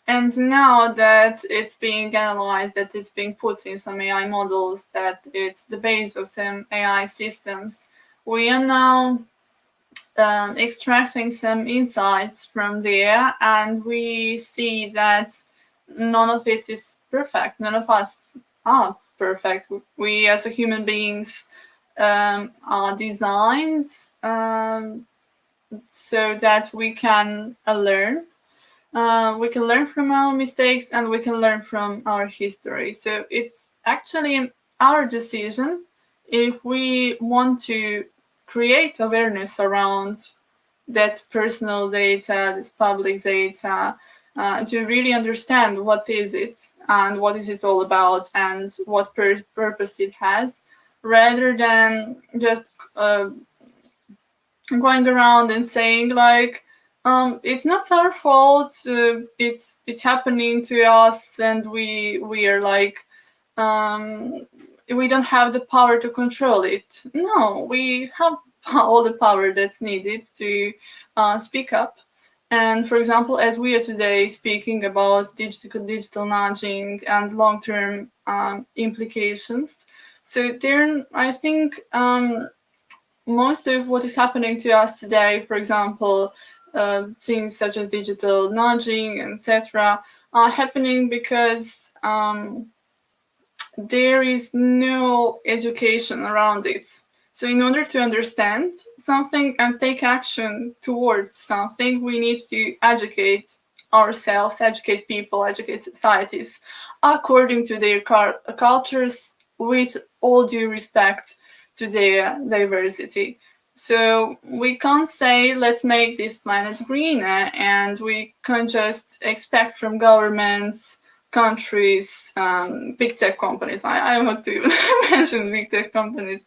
and now that it's being analyzed, that it's being put in some AI models, that it's the base of some AI systems, we are now extracting some insights from there, and we see that none of it is perfect. None of us are perfect. We as a human beings are designed so that we can learn. We can learn from our mistakes and we can learn from our history. So it's actually our decision if we want to create awareness around that personal data, this public data, to really understand what is it and what is it all about and what purpose it has, rather than just going around and saying like, it's not our fault, it's happening to us, and we are like, we don't have the power to control it. No, we have all the power that's needed to speak up. And for example, as we are today speaking about digital nudging and long-term implications, so there, I think most of what is happening to us today, for example, things such as digital nudging, etc., are happening because there is no education around it. So in order to understand something and take action towards something, we need to educate ourselves, educate people, educate societies according to their cultures, with all due respect to their diversity. So we can't say, let's make this planet greener, and we can't just expect from governments, countries, big tech companies. I want to mention big tech companies,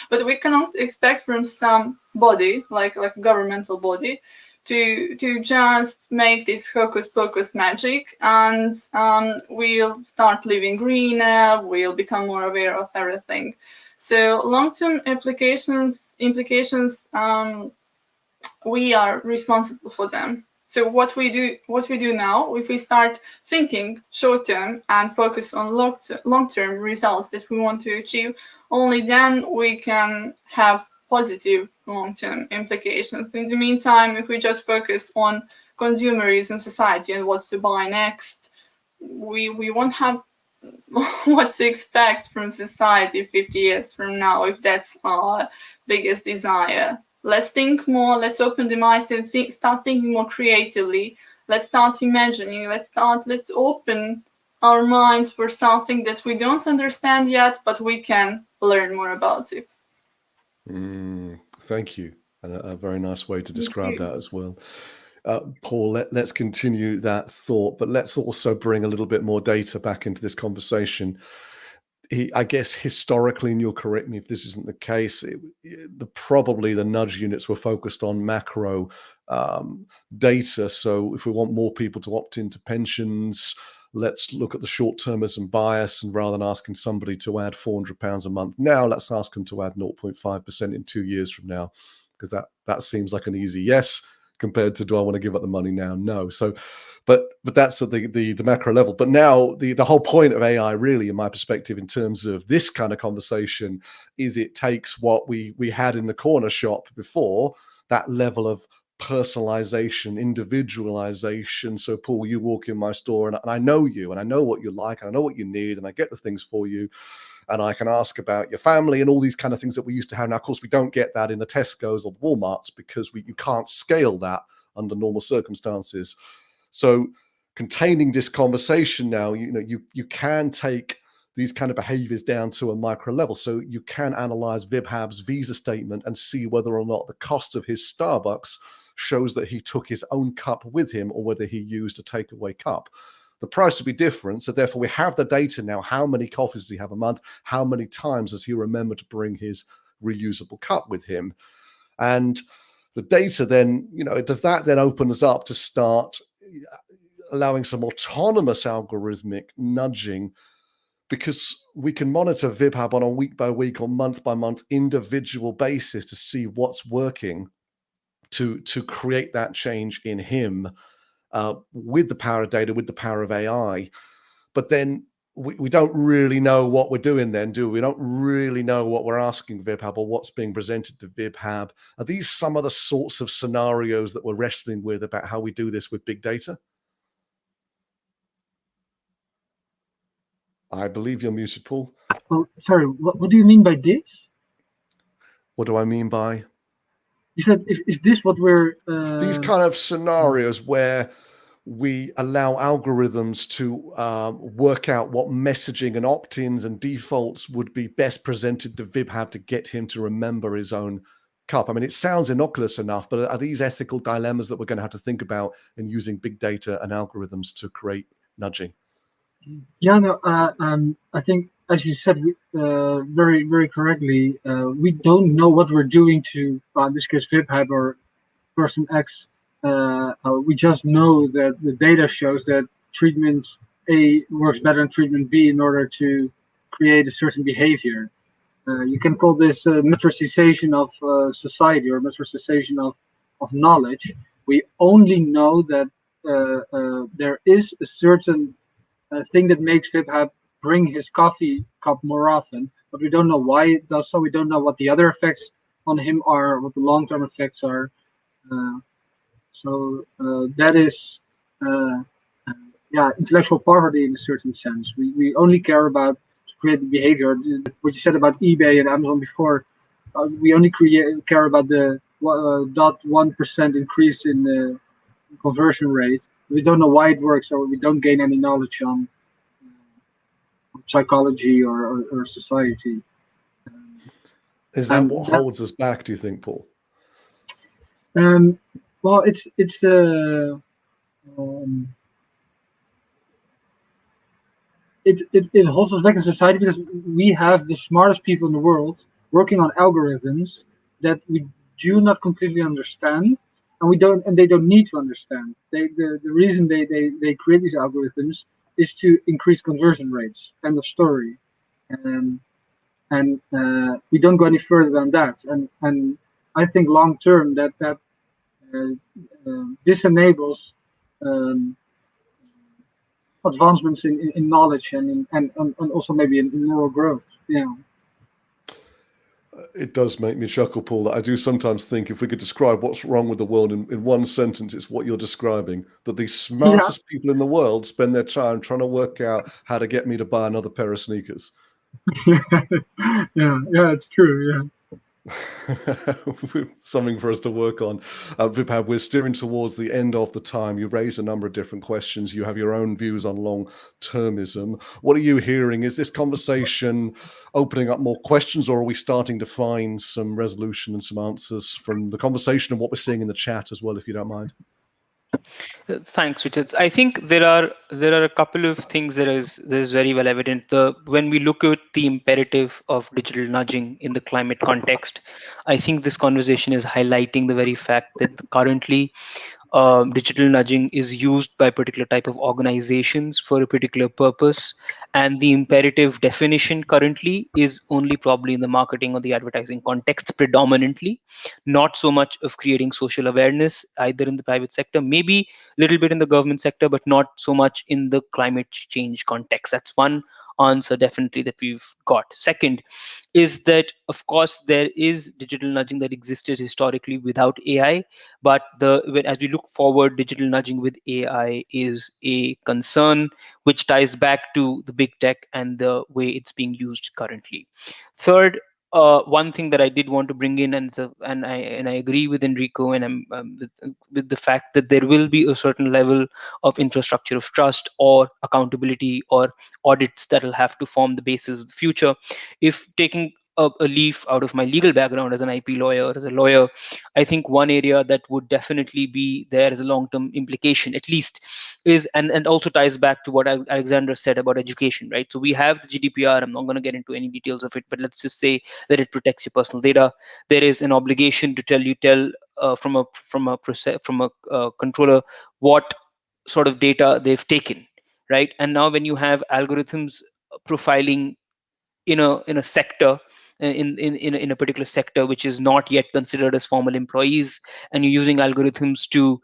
but we cannot expect from some body, like a governmental body, to just make this hocus pocus magic, and we'll start living greener, we'll become more aware of everything. So long-term implications, we are responsible for them. So what we do now, if we start thinking short-term and focus on long-term results that we want to achieve, only then we can have positive long-term implications. In the meantime, if we just focus on consumerism, society, and what to buy next, we won't have what to expect from society 50 years from now, if that's our biggest desire. Let's think more, let's open the minds and start thinking more creatively. Let's start imagining, let's open our minds for something that we don't understand yet, but we can learn more about it. Thank you. And a very nice way to describe that as well. Paul, let's continue that thought, but let's also bring a little bit more data back into this conversation. I guess historically, and you'll correct me if this isn't the case, probably the nudge units were focused on macro data. So if we want more people to opt into pensions, let's look at the short-termism bias, and rather than asking somebody to add £400 a month now, let's ask them to add 0.5% in 2 years from now, because that seems like an easy yes, compared to, do I want to give up the money now? No. So, but that's at the macro level. But now the whole point of AI, really, in my perspective, in terms of this kind of conversation, is it takes what we had in the corner shop before, that level of personalization, individualization. So Paul, you walk in my store and I know you, and I know what you like, and I know what you need, and I get the things for you. And I can ask about your family and all these kind of things that we used to have. Now, of course, we don't get that in the Tesco's or the Walmarts, because you can't scale that under normal circumstances. So containing this conversation now, you can take these kind of behaviors down to a micro level. So you can analyze VibHab's visa statement and see whether or not the cost of his Starbucks shows that he took his own cup with him or whether he used a takeaway cup. The price would be different. So therefore, we have the data now. How many coffees does he have a month? How many times does he remember to bring his reusable cup with him? And the data then, does that then open us up to start allowing some autonomous algorithmic nudging, because we can monitor VibHab on a week-by-week or month-by-month individual basis to see what's working to create that change in him. With the power of data, with the power of AI. But then we don't really know what we're doing then, do we? We don't really know what we're asking VibHab or what's being presented to VibHab. Are these some of the sorts of scenarios that we're wrestling with about how we do this with big data? I believe you're muted, Paul. Oh, sorry, what do you mean by this? What do I mean by? You said, is this what we're... These kind of scenarios where we allow algorithms to work out what messaging and opt-ins and defaults would be best presented to VibHab to get him to remember his own cup. I mean, it sounds innocuous enough, but are these ethical dilemmas that we're going to have to think about in using big data and algorithms to create nudging? Yeah, no, I think, as you said very, very correctly, we don't know what we're doing to, in this case, VibHab or person X. We just know that the data shows that treatment A works better than treatment B in order to create a certain behavior. You can call this metricization of society or metricization of knowledge. We only know that there is a certain thing that makes VibHab bring his coffee cup more often, but we don't know why it does so. We don't know what the other effects on him are, what the long-term effects are. So that is, intellectual poverty in a certain sense. We only care about to create the behavior. What you said about eBay and Amazon before, we only care about the 0.1% increase in the conversion rate. We don't know why it works, or we don't gain any knowledge on psychology or society. Is that what holds us back, do you think, Paul? Well, it holds us back in society because we have the smartest people in the world working on algorithms that we do not completely understand, and they don't need to understand. The reason they create these algorithms is to increase conversion rates. End of story. And we don't go any further than that. And I think long term that this enables advancements in knowledge and also maybe in moral growth. Yeah. It does make me chuckle, Paul, that I do sometimes think if we could describe what's wrong with the world in one sentence, it's what you're describing, that the smartest people in the world spend their time trying to work out how to get me to buy another pair of sneakers. yeah, it's true. Yeah. Something for us to work on. VibHab, we're steering towards the end of the time. You raised a number of different questions. You have your own views on long-termism. What are you hearing? Is this conversation opening up more questions, or are we starting to find some resolution and some answers from the conversation and what we're seeing in the chat as well, if you don't mind? Thanks, Richard. I think there are a couple of things that is very well evident. When we look at the imperative of digital nudging in the climate context, I think this conversation is highlighting the very fact that currently digital nudging is used by a particular type of organizations for a particular purpose, and the imperative definition currently is only probably in the marketing or the advertising context predominantly, not so much of creating social awareness either in the private sector, maybe a little bit in the government sector, but not so much in the climate change context. That's one answer definitely that we've got. Second is that, of course, there is digital nudging that existed historically without AI, but as we look forward, digital nudging with AI is a concern which ties back to the big tech and the way it's being used currently. Third, one thing that I did want to bring in, and I agree with Enrico, and I'm with the fact that there will be a certain level of infrastructure of trust or accountability or audits that will have to form the basis of the future. If taking a leaf out of my legal background as an IP lawyer, as a lawyer, I think one area that would definitely be there as a long-term implication, at least, is and also ties back to what Alexander said about education, right? So we have the GDPR. I'm not going to get into any details of it, but let's just say that it protects your personal data. There is an obligation to tell from a controller what sort of data they've taken, right? And now when you have algorithms profiling in a sector, in a particular sector which is not yet considered as formal employees, and you're using algorithms to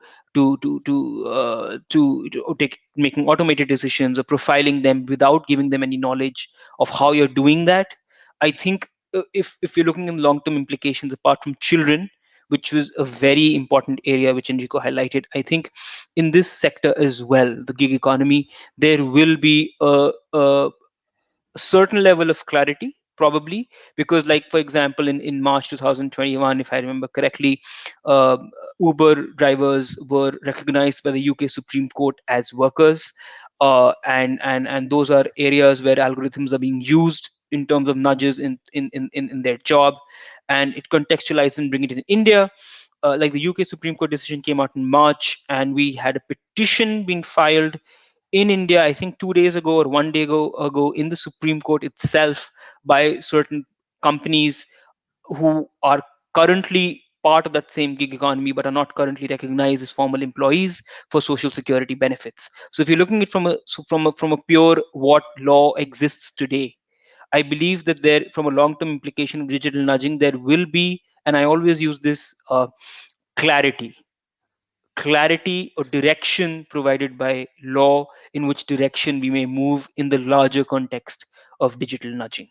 take making automated decisions or profiling them without giving them any knowledge of how you're doing that, I think if you're looking in long-term implications apart from children, which was a very important area which Enrico highlighted, I think in this sector as well, the gig economy, there will be a certain level of clarity probably, because like, for example, in March 2021, if I remember correctly, Uber drivers were recognized by the UK Supreme Court as workers, and those are areas where algorithms are being used in terms of nudges in their job, and it contextualized and bring it in India. Like the UK Supreme Court decision came out in March, and we had a petition being filed in India, I think 2 days ago or 1 day ago in the Supreme Court itself, by certain companies who are currently part of that same gig economy but are not currently recognized as formal employees for social security benefits. So if you're looking at it from a pure what law exists today, I believe that there, from a long-term implication of digital nudging, there will be, and I always use this, clarity or direction provided by law, in which direction we may move in the larger context of digital nudging.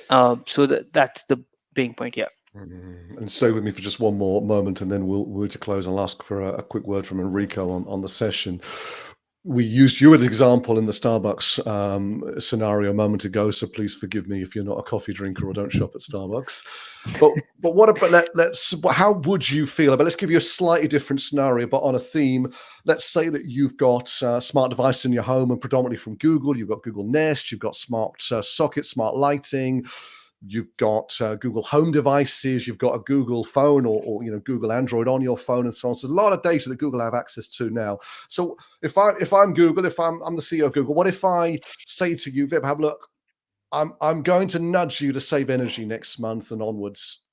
So that's the main point. Yeah. And stay with me for just one more moment, and then we'll to close. I'll ask for a quick word from Enrico on the session. We used you as an example in the Starbucks scenario a moment ago, so please forgive me if you're not a coffee drinker or don't shop at Starbucks. But what about how would you feel about? Let's give you a slightly different scenario, but on a theme. Let's say that you've got a smart device in your home, and predominantly from Google. You've got Google Nest, you've got smart sockets, smart lighting. You've got Google Home devices, you've got a Google phone or Google Android on your phone, and so on. So a lot of data that Google have access to now. So if I'm Google, if I'm the CEO of Google, what if I say to you, Vibhab, look, I'm going to nudge you to save energy next month and onwards,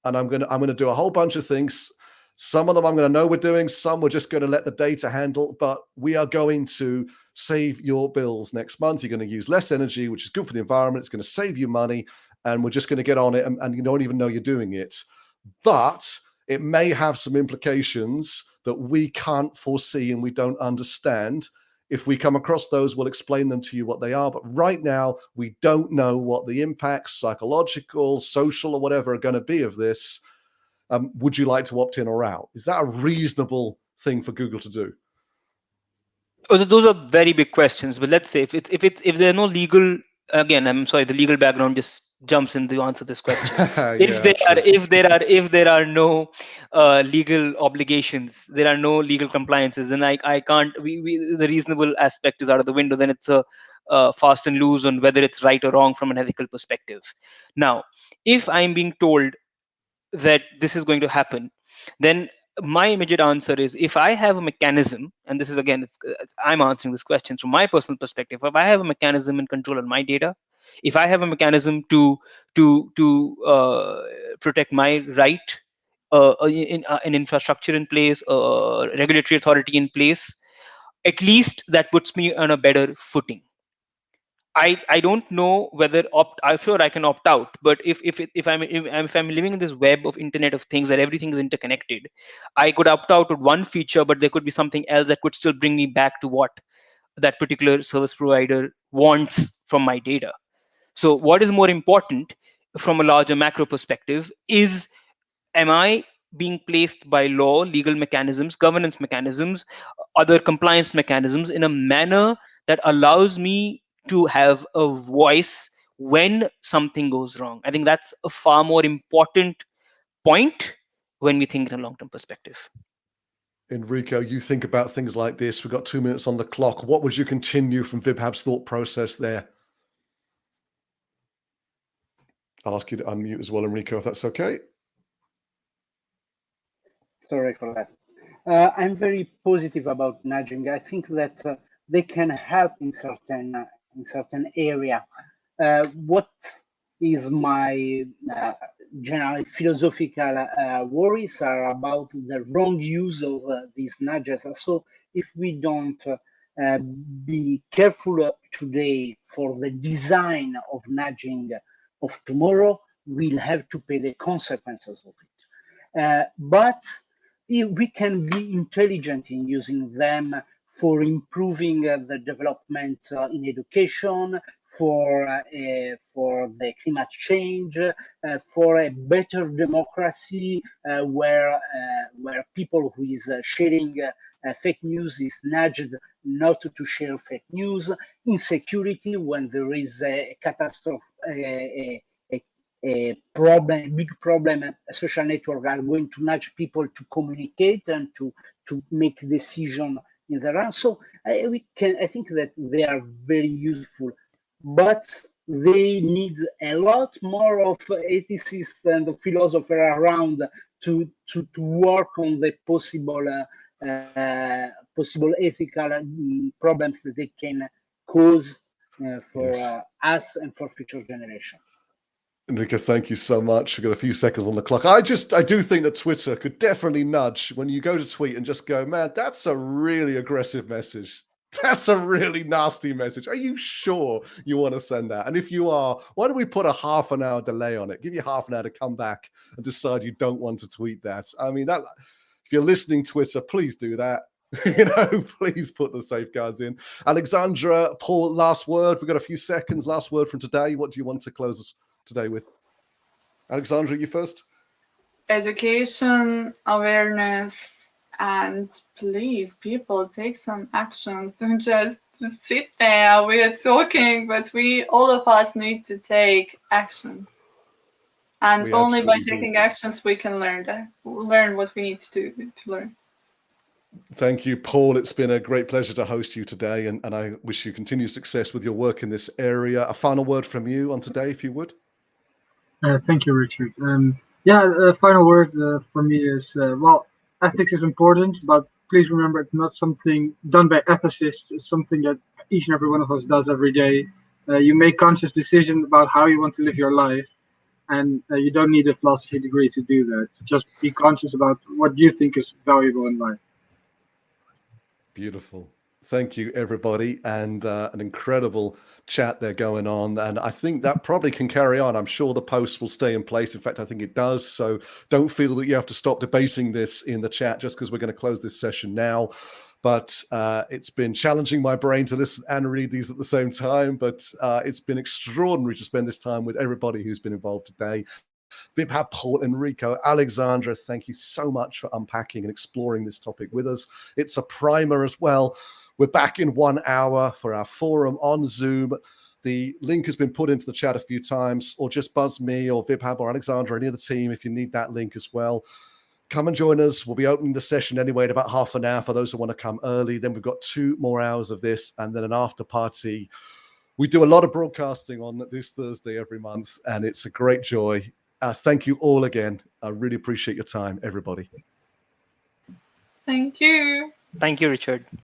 and I'm gonna do a whole bunch of things. Some of them I'm going to know we're doing, some we're just going to let the data handle, but we are going to save your bills next month. You're going to use less energy, which is good for the environment. It's going to save you money. And we're just going to get on it, and you don't even know you're doing it. But it may have some implications that we can't foresee and we don't understand. If we come across those, we'll explain them to you what they are. But right now, we don't know what the impacts, psychological, social, or whatever, are going to be of this. Would you like to opt in or out? Is that a reasonable thing for Google to do? Oh, those are very big questions. But let's say if there are no legal, again, I'm sorry, the legal background just jumps in to answer this question. If there are no legal obligations, there are no legal compliances, then I can't. The reasonable aspect is out of the window. Then it's a fast and loose on whether it's right or wrong from an ethical perspective. Now, if I'm being told that this is going to happen, then my immediate answer is, if I have a mechanism, and this is again, I'm answering this question from my personal perspective. If I have a mechanism in control of my data, if I have a mechanism to protect my right, an infrastructure in place, regulatory authority in place, at least that puts me on a better footing. I don't know whether I'm sure I can opt out, but if I'm living in this web of Internet of Things where everything is interconnected, I could opt out of one feature, but there could be something else that could still bring me back to what that particular service provider wants from my data. So what is more important from a larger macro perspective is, am I being placed by law, legal mechanisms, governance mechanisms, other compliance mechanisms in a manner that allows me to have a voice when something goes wrong? I think that's a far more important point when we think in a long-term perspective. Enrico, you think about things like this. We've got 2 minutes on the clock. What would you continue from Vibhab's thought process there? I'll ask you to unmute as well, Enrico, if that's okay. Sorry for that. I'm very positive about nudging. I think that they can help in certain area. What is my general philosophical worries are about the wrong use of these nudges. So if we don't be careful today for the design of nudging of tomorrow, we'll have to pay the consequences of it. But we can be intelligent in using them for improving the development in education, for the climate change, for a better democracy, where people who is sharing fake news is nudged not to share fake news, insecurity when there is a catastrophe, a big problem, a social network are going to nudge people to communicate and to make decision in the run. So I think that they are very useful, but they need a lot more of ethicists and philosophers around to work on the possible ethical problems that they can cause for us and for future generations. Enrico, thank you so much. We've got a few seconds on the clock. I do think that Twitter could definitely nudge when you go to tweet and just go, man, that's a really aggressive message. That's a really nasty message. Are you sure you want to send that? And if you are, why don't we put a half an hour delay on it? Give you half an hour to come back and decide you don't want to tweet that. I mean, that if you're listening Twitter, please do that. Please put the safeguards in. Alexandra, Paul, last word. We've got a few seconds. Last word from today. What do you want to close us today with? Alexandra, you first. Education, awareness, and please, people, take some actions. Don't just sit there. We are talking, but all of us need to take action. And only by taking actions we can learn what we need to do to learn. Thank you, Paul. It's been a great pleasure to host you today, and I wish you continued success with your work in this area. A final word from you on today, if you would. Thank you, Richard. Final word for me is, ethics is important, but please remember it's not something done by ethicists. It's something that each and every one of us does every day. You make conscious decisions about how you want to live your life, and you don't need a philosophy degree to do that. Just be conscious about what you think is valuable in life. Beautiful. Thank you, everybody. And an incredible chat there going on. And I think that probably can carry on. I'm sure the post will stay in place. In fact, I think it does. So don't feel that you have to stop debating this in the chat just because we're going to close this session now. But it's been challenging my brain to listen and read these at the same time. But it's been extraordinary to spend this time with everybody who's been involved today. Vibha, Paul, Enrico, Alexandra, thank you so much for unpacking and exploring this topic with us. It's a primer as well. We're back in 1 hour for our forum on Zoom. The link has been put into the chat a few times, or just buzz me or Vibha or Alexandra or any of the team if you need that link as well. Come and join us. We'll be opening the session anyway in about half an hour for those who want to come early. Then we've got 2 more hours of this and then an after party. We do a lot of broadcasting on this Thursday every month, and it's a great joy. Thank you all again. I really appreciate your time, everybody. Thank you. Thank you, Richard.